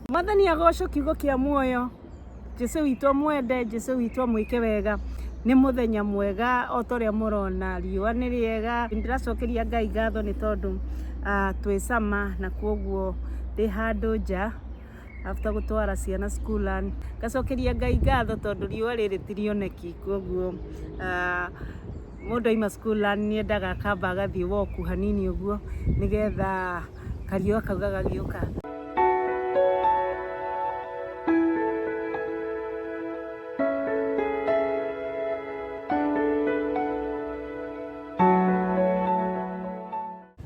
Mwathani agocwo kiugo kia muoyo. Jesu witũ mwende, Jesu witũ mwike wega. Nĩ mũthenya mwega o toria mũrona riũa nĩ rĩega. Ndĩracokeria Ngai ngatho nĩ tondũ twĩ sama na kwoguo ndĩ handũ nja after gũtwara ciana school run. Ngacokeria Ngai ngatho tondũ riũa rĩrĩ ti rĩoneki, kwoguo mũndũ aima school run nĩ endaga akamba agathiĩ walk hanini ũguo nĩgetha kariũa kau gagagĩũka.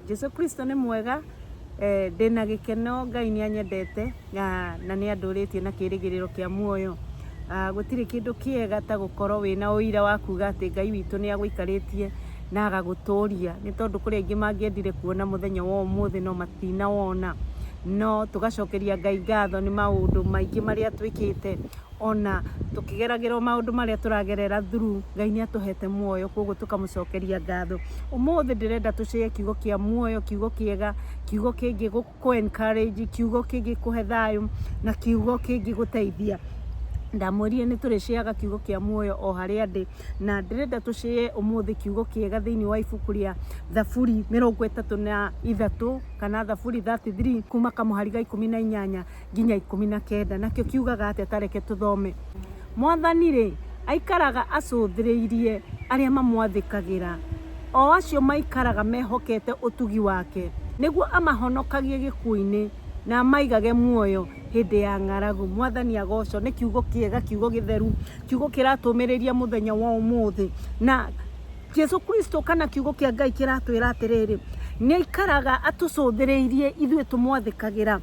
Jesu Kristo nĩ mwega, ndĩna gĩkeno, Ngai nĩ anyendete na nĩ andũrĩtie na kĩrĩgĩrĩro kĩa muoyo. Gũtirĩ kĩndũ kĩega ta gũkorwo wĩna ũira wa kuga atĩ Ngai witũ nĩ agũikarĩtie na agagũtũria, nĩ tondũ kũrĩ aingĩ mangĩendire kuona mũthenya wa ũmũthĩ no matinawona. No tũgacokeria Ngai ngatho nĩ maũndũ maingĩ marĩa twĩkĩte, ona tũkĩgeragĩra maũndũ marĩa tũragerera through, Ngai nĩ atũhete muoyo, kwoguo tũkamũcokeria ngatho. Ũmũthĩ ndĩrenda tũcare kiugo kĩa muoyo, kiugo kĩega, kiugo kĩngĩ gũkũ encourage, kiugo kĩngĩ kũhe thayũ na kiugo kĩngĩ gũteithia. Ndamwĩrire nĩ tũrĩceaga kiugo kĩa muoyo o harĩa ndĩ, na ndĩrenda tũcare ũmũthĩ kiugo kĩega thĩinĩ wa ibuku rĩa Thaburi 33 kana Thaburi 33 kuma kamũhari ga 18 nginya 19. Nakĩo kiugaga atĩ tareke tũthome. Mwathani rĩ aikaraga acũthĩrĩirie arĩa mamwathĩkagĩra, o acio maikaraga mehokete ũtugi wake, nĩguo amahonokagie gĩkuũ-inĩ na amaigage muoyo hĩndĩ ya ng'aragu. Mwathani agocwo. Nĩ kiugo kĩega, kiugo gĩtheru, kiugo kĩratũmĩrĩria mũthenya wa ũmũthĩ. Na Jesu Kristo kana kiugo kĩa Ngai kĩratwĩra atĩrĩrĩ, nĩ aikaraga atũcũthĩrĩirie ithuĩ tũmwathĩkagĩra,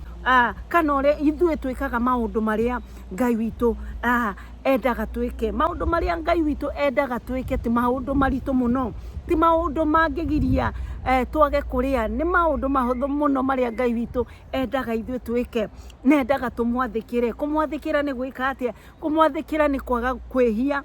kana ũrĩa ithuĩ twĩkaga maũndũ marĩa Ngai witũ endaga twĩke. Maũndũ marĩa Ngai witũ endaga twĩke ti maũndũ maritũ mũno, ti maũndũ mangĩgiria twage kũrĩa, nĩ maũndũ mahũthũ mũno marĩa Ngai witũ endaga ithuĩ twĩke, na endaga tũmwathĩkĩre. Kũmwathĩkĩra nĩ gwĩka atĩa? Kũmwathĩkĩra nĩ kwaga kwĩhia,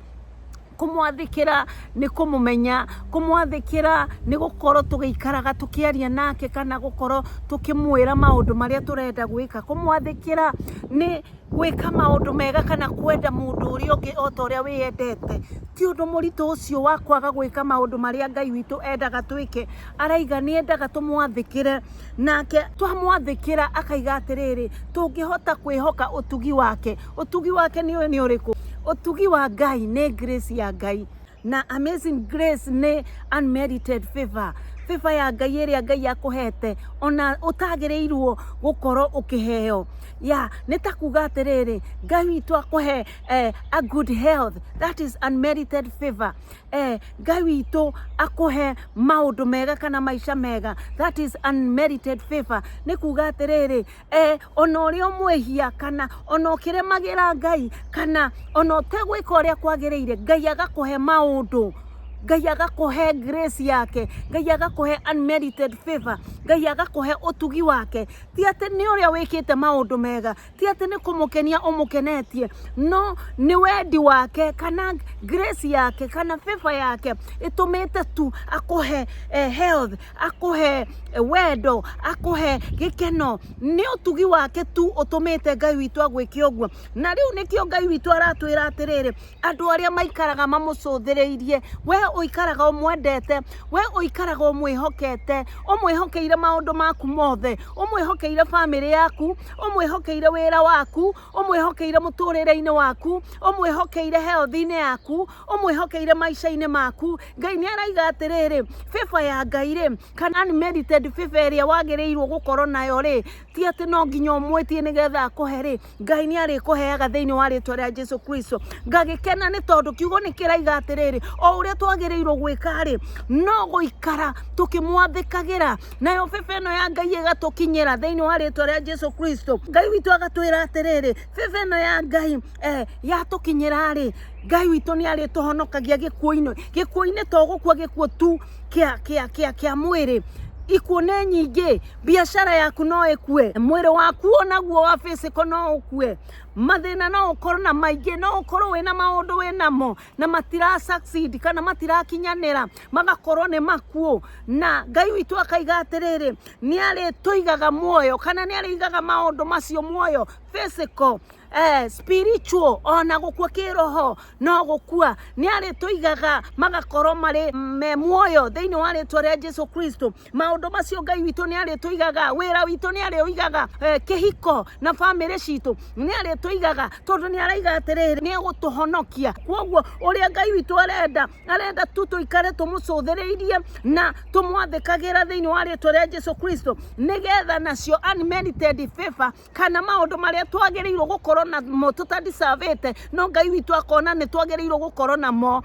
kũmwathĩkĩra nĩ kũmũmenya, kũmwathĩkĩra nĩ gũkorwo tũgĩikaraga tũkĩaria nake kana gũkorwo tũkĩmwĩra maũndũ marĩa tũrenda gwĩka. Kũmwathĩkĩra nĩ gwĩka maũndũ mega kana kwenda mũndũ ũrĩa ũngĩ o ta ũrĩa wĩyendete. Ti ũndũ mũritũ ũcio wa kwaga gwĩka maũndũ marĩa Ngai witũ endaga twĩke. Araiga nĩ endaga tũmwathĩkĩre, nake twamwathĩkĩra akaiga atĩrĩrĩ, tũngĩhota kwĩhoka ũtugi wake. Ũtugi wake nĩ ũrĩkũ? Ũtugi wa Ngai nĩ grace ya Ngai, na amazing grace nĩ unmerited favor. Favor ya Ngai ĩrĩa Ngai akũhete ona ũtagĩrĩirwo gũkorwo ũkĩheo. Nĩ ta kuga atĩrĩrĩ, Ngai witũ akũhe a good health, that is unmerited favor. Ngai witũ akũhe maũndũ mega kana maica mega, that is unmerited favor. Nĩ kuga atĩrĩrĩ, ona ũrĩa ũmwĩhia kana ona ũkĩremagĩra Ngai kana ona ũtegwĩka ũrĩa kwagĩrĩire, Ngai agakũhe maũndũ, Ngai agakũhe grace yake, Ngai agakũhe unmerited favor, Ngai agakũhe ũtugi wake. Ti atĩ nĩ ũrĩa wĩkĩte maũndũ mega, ti atĩ nĩ kũmũkenia ũmũkenetie, no nĩ wendi wake kana grace yake kana favor yake ĩtũmĩte tu akũhe health, akũhe wendo, akũhe gĩkeno. Nĩ ũtugi wake tu ũtũmĩte Ngai witũ agwĩke ũguo. Na rĩu nĩkĩo Ngai witũ aratwĩra atĩrĩrĩ, andũ arĩa maikaraga mamũcũthĩrĩirie, we ũikaraga ũmwendete, we ũikaraga ũmwĩhokete, ũmwĩhokeire maũndũ maku mothe, ũmwĩhokeire family yaku, ũmwĩhokeire wĩra waku, ũmwĩhokeire mũtũrĩre-inĩ waku, ũmwĩhokeire health-inĩ yaku, ũmwĩhokeire maica-inĩ maku. Ngai nĩ araiga atĩrĩrĩ, favor ya Ngai rĩ kana unmerited favor ĩrĩa wagĩrĩirwo gũkorwo nayo rĩ, ti atĩ no nginya ũmwĩtie nĩgetha akũhe rĩ, Ngai nĩ arĩkũheaga thĩinĩ wa rĩtwa rĩa Jesu Kristo. Ngagĩkena nĩ tondũ kiugo nĩ kĩraiga atĩrĩrĩ, o ũrĩa twagĩrĩirwo gwĩka rĩ, no gũikara tũkĩmwathĩkagĩra, nayo favor ĩno ya Ngai ĩgatũkinyĩra thĩinĩ wa rĩtwa rĩa Jesu Kristo. Ngai witũ agatwĩra atĩrĩrĩ, favor ĩno ya Ngai yatũkinyĩra rĩ, Ngai witũ nĩ arĩtũhonokagia gĩkuũ-inĩ to gũkua gĩkuũ tu kĩa mwĩrĩ. Ikuũ nĩ nyingĩ, biacara yaku no ĩkue, mwĩrĩ waku onaguo wa physical no ũkue, mathina no ukorwo na maingĩ, no ukorwo wĩna maũndũ wĩnamo na matira succeed kana matira kinyanĩra, magakorwo nĩ makuo, na Ngai witũ akaiga atĩrĩrĩ, nĩ arĩ tũigaga muoyo kana nĩ arĩigaga maũndũ macio muoyo, physical, spiritual, ona gũkua kĩroho no gũkua, nĩ arĩ tũigaga magakorwo marĩ me muoyo thĩinĩ wa rĩtwa rĩa Jesu Kristo. Maũndũ macio Ngai witũ nĩ arĩ tũigaga, wĩra witũ nĩ arĩ ũigaga, kĩhiko na bamĩrĩ citũ nĩ arĩ tũigaga, tondũ nĩ araiga atĩrĩrĩ nĩ egũtũhonokia. Koguo ũrĩa Ngai witũ arenda tu tũikare tũmũcũthĩrĩirie na tũmwathĩkagĩra thĩinĩ wa rĩtwa rĩa Jesu Kristo, nĩgetha nacio unmerited favor kana maũndũ marĩa twagĩrĩirwo gũkorwo na mo tutadisavete, no Ngai witũ akona nĩ twagĩrĩirwo gũkorwo namo,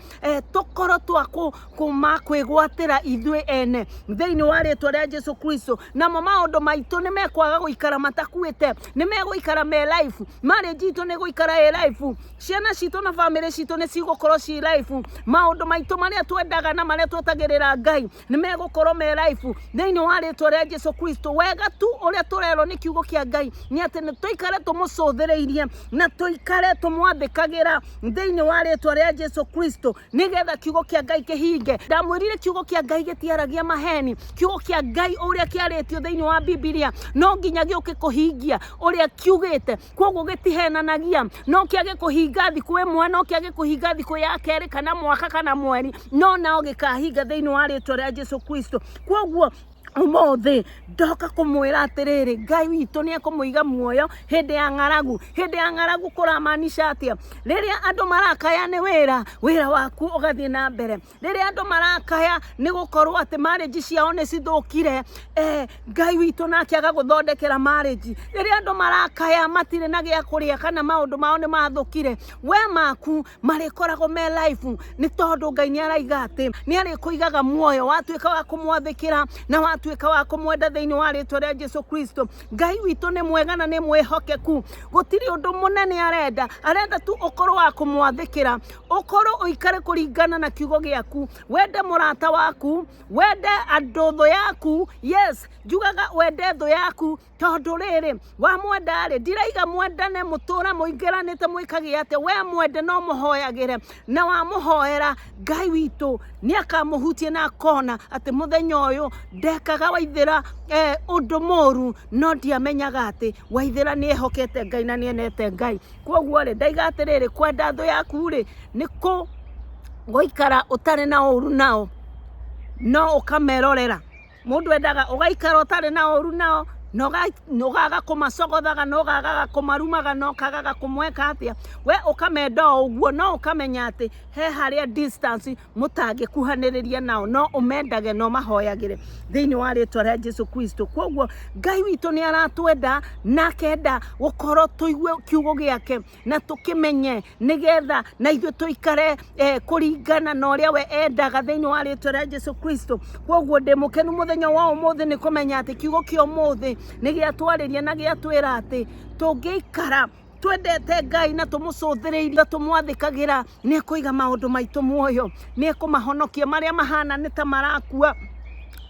tũkorwo twakuma kwĩgwatĩra ithuĩ ene thĩinĩ wa rĩtwa rĩa Jesu Kristo. Namo maũndũ maitũ nĩ mekwaga gũikara matakuĩte, nĩ megũikara me life, marriage itũ nĩ gũikara life, ciana citũ na bamĩrĩ citũ nĩ cigũkorwo ci life, maũndũ maitũ marĩa twendaga na marĩa twetagĩrĩra Ngai nĩ megũkorwo me life thĩinĩ wa rĩtwa rĩa Jesu Kristo. Wega tu ũrĩa tũrerwo nĩ kiugo kĩa Ngai nĩ atĩ nĩ tũikare tũmũcũthĩrĩirie na tũikare tũmwathĩkagĩra thĩinĩ wa rĩtwa rĩa Jesu Kristo, nĩgetha kiugo kĩa Ngai kĩhinge. Ndamwĩrire kiugo kĩa Ngai gĩtiaragia maheni, kiugo kĩa Ngai ũrĩa kĩarĩtio thĩinĩ wa Biblia no nginya gĩũke kũhingia ũrĩa kiugĩte. Koguo gĩtihenanagia, no kĩage kũhinga thikũ ĩmwe, no kĩage kũhinga thikũ ya kerĩ kana mwaka kana mweri, no nao gĩkahinga thĩinĩ wa rĩtwa rĩa Jesu Kristo. Koguo ũmũthĩ ndoka kũmwĩra atĩrĩrĩ, Ngai witũ nĩ ekũmũiga muoyo hĩndĩ ya ng'aragu. Hĩndĩ ya ng'aragu kũramaanisha atĩa? Rĩrĩa andũ marakaya nĩ wĩra waku ũgathiĩ na mbere. Rĩrĩa andũ marakaya nĩ gũkorwo atĩ marriage ciao nĩ cithũkire, Ngai witũ nake agagũthondekera marriage. Rĩrĩa andũ marakaya matirĩ na gĩa kũrĩa kana maũndũ mao nĩ mathũkire, we maku marĩkoragwo me life, nĩ tondũ Ngai nĩ araiga atĩ nĩ arĩkũigaga muoyo watuĩka wa kũmwathĩkĩra na watuĩka wa kũmwenda thĩinĩ wa rĩtwa rĩa Jesu Kristo. Ngai witũ nĩ mwega na nĩ mwĩhokeku, gũtirĩ ũndũ mũnene arenda tu ũkorwo wa kũmwathĩkĩra, ũkorwo ũikare kũringana na kiugo gĩaku, wende mũrata waku, wende andũ thũ yaku. Yes, njugaga wende thũ yaku, tondũ rĩrĩ wamwenda rĩ, ndiraiga mwendane mũtũra mũingĩranĩte mwĩkage atĩ, we mwende no mũhoyagĩre, na wamũhoera Ngai witũ nĩ akamũhutia na akona atĩ mũthenya ũyũ ndekaga Waithĩra ũndũ mũru, no ndiamenyaga atĩ Waithĩra nĩ ehokete Ngai na nĩ enete Ngai. Koguo rĩ, ndaiga atĩrĩrĩ, kwenda thũ yaku rĩ nĩ gũikara ũtarĩ na ũru nao, no ũkamerorera. Mũndũ endaga ũgaikara ũtarĩ na ũru nao, nogaga kũmacogothaga, nogaga kũmarumaga, nogaga kũmweka atĩa, we ũkamenda ũguo, no ũkamenya atĩ he harĩa distance mũtangĩkuhanĩrĩria nao, no ũmendage no mahoyagĩre thĩinĩ wa rĩtwa rĩa Jesu Kristo. Koguo Ngai witũ nĩ aratwenda na akenda gũkorwo tũigue kiugo gĩake na tũkĩmenye, nĩgetha na ithuĩ tũikare kũringana na ũrĩa we endaga thĩinĩ wa rĩtwa rĩa Jesu Kristo. Koguo ndĩ mũkenu mũthenya wa ũmũthĩ nĩ kũmenya atĩ kiugo kĩa ũmũthĩ nĩ gĩatwarĩria na gĩatwĩra atĩ tũngĩikara twendete Ngai na tũmũcũthĩrĩirie tũmwathĩkagĩra, nĩ ekũiga maũndũ maitũ muoyo, nĩ ekũmahonokia marĩa mahana nĩ ta marakua.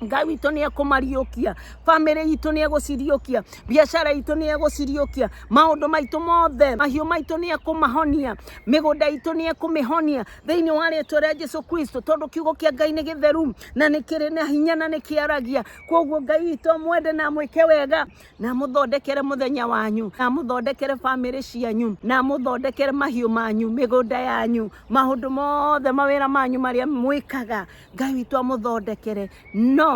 Ngai witũ nĩ ekũmariũkia, bamĩrĩ itũ nĩ egũciriũkia, biacara itũ nĩ egũciriũkia, maũndũ maitũ mothe, mahiũ maitũ nĩ ekũmahonia, mĩgũnda itũ nĩ ekũmĩhonia thĩinĩ wa rĩtwa rĩa Jesu Kristo, tondũ kiugo kĩa Ngai nĩ gĩtheru na nĩ kĩrĩ na hinya na nĩ kĩaragia. Koguo Ngai witũ mwende na mwĩke wega, na mũthondekere mũthenya wanyu, na mũthondekere bamĩrĩ cianyu, na mũthondekere mahiũ manyu, mĩgũnda yanyu, maũndũ mothe, mawĩra manyu marĩa mwĩkaga, Ngai witũ amũthondekere, no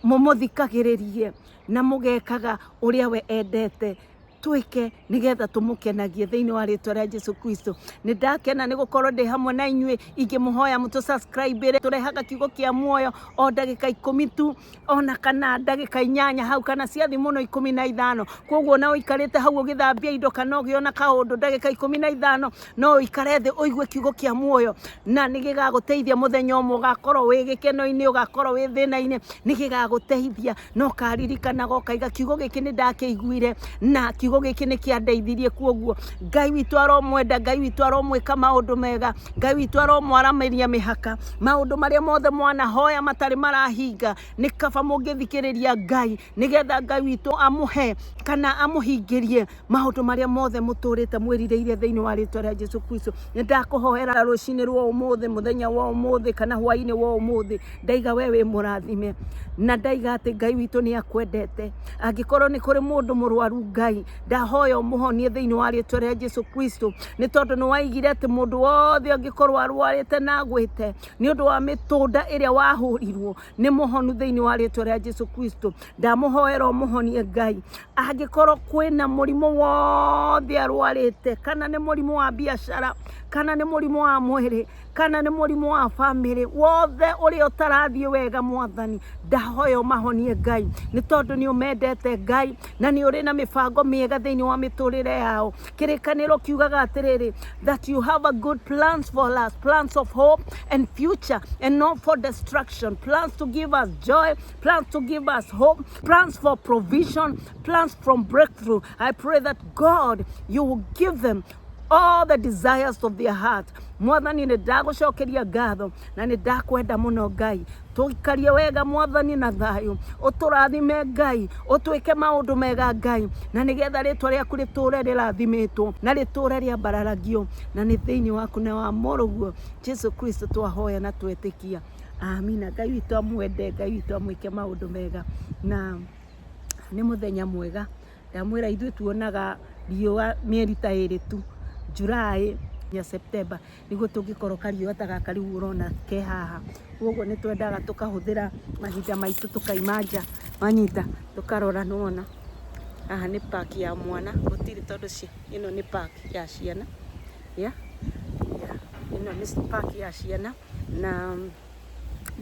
mũmũthikagĩrĩrie na mũgekaga ũrĩa we endete twĩke, nĩgetha tũmũkenagie thĩinĩ wa rĩtwa rĩa Jesu Kristo. Nĩ ndakena nĩ gũkorwo ndĩ hamwe na inyuĩ, ingĩmũhoya mũtũ subscribe, tũrehaga kiugo kĩa muoyo o ndagĩka 10 tu, ona kana ndagĩka 8 hau, kana ciathi mũno 15. Koguo na ũikarĩte hau ũgĩthambia indo kana ũgĩona kaũndũ ndagĩka 15, no ũikare thĩ ũigue kiugo kĩa muoyo, na nĩ gĩgagũteithia mũthenya ũmwe, ũgakorwo wĩ gĩkeno-inĩ, ũgakorwo wĩ thĩna-inĩ, nĩ gĩgagũteithia, no karirikanaga ũkaiga kiugo gĩkĩ nĩ ndakĩiguire na kiugo giki ni kiandeithirie kuoguo. Ngai witu aromwenda, Ngai witu aromwika maundu mega, Ngai witu aromwaramiria mihaka. Maundu maria mothe mwana hoya matari marahinga ni kaba mungithikiriria Ngai nigetha Ngai witu amuhe kana amuhingirie maundu maria mothe muturite mwirireire thiini wa ritwa ria Jesu Kristo. Ndakuhoera rucini rwa umuthi, muthenya wa umuthi kana hwaini wa umuthi, ndaiga wewe murathime na ndaiga ati Ngai witu ni akwendete. Angikorwo ni kuri mundu murwaru Ngai ndahoya umuhonie thiini wa ritwa ria Jesu Kristo, ni tondu ni waigire ati mundu wothe angikorwo arwarite na gwite ni undu wa mitunda iria wahurirwo ni muhonu thiini wa ritwa ria Jesu Kristo. Ndamuhoera umuhonie Ngai. Angikorwo kwina murimu wothe arwarite, kana ni murimu wa biashara, kana ni murimu wa mwiri, kana ni murimu wa family, wothe uri utarathie wega Mwathani, ndahoya umahonie Ngai, ni tondu ni umendete Ngai na ni uri na mibango miega thiini wa miturire yao. Kirikaniro kiugaga atiriri, that you have a good plans for us, plans of hope and future and not for destruction, plans to give us joy, plans to give us hope, plans for provision, plans from breakthrough. I pray that God, you will give them all the desires of their heart. Mwathani ni ndagucokeria ngatho na ni ndakwenda muno Ngai. Tuikarie wega Mwathani na thayu, uturathime Ngai, utwike maundu mega Ngai, na nigetha ritwa riaku riture rirathimitwo na riture ria bararagio, na ni thiini waku na wa muruguo Jesu Kristo twahoya na twetikia. Amina. Ngai witu amwende, Ngai witu amwike maundu mega, na ni muthenya mwega. Ndamwira ithuĩ tuonaga riũa mieri ta ĩrĩ tu, Julai ya September niguo tungikorwo kariũa ta gaka riu urona ke haha. Koguo ni twendaga tukahuthira mahinda maitu tukaimanja manyita tukarora. Nuona aha ni park ya mwana, gutiri tondu ino ni park ya ciana ino ni park ya ciana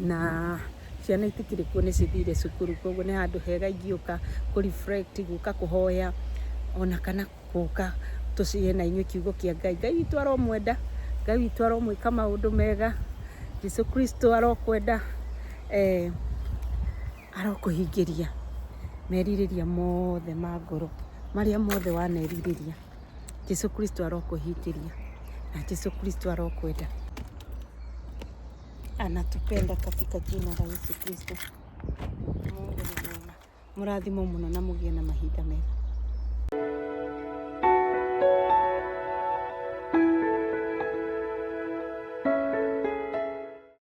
na ciana itikiri kuo ni cithire cukuru. Koguo ni handu hega ingiuka ku reflect, guka kuhoya ona kana guka tucihe na inyuĩ kiugo kia Ngai. Ngai witu aromwenda, Ngai witu aromwika maundu mega. Jesu Kristo arokwenda, arokuhingiria meririria mothe ma ngoro maria mothe waneririria. Jesu Kristo arokuhingiria na Jesu Kristo arokwenda, anatupenda katika jina la Yesu Kristo. Mungu ni mwema. Murathimo muno na mugie na mahinda mega.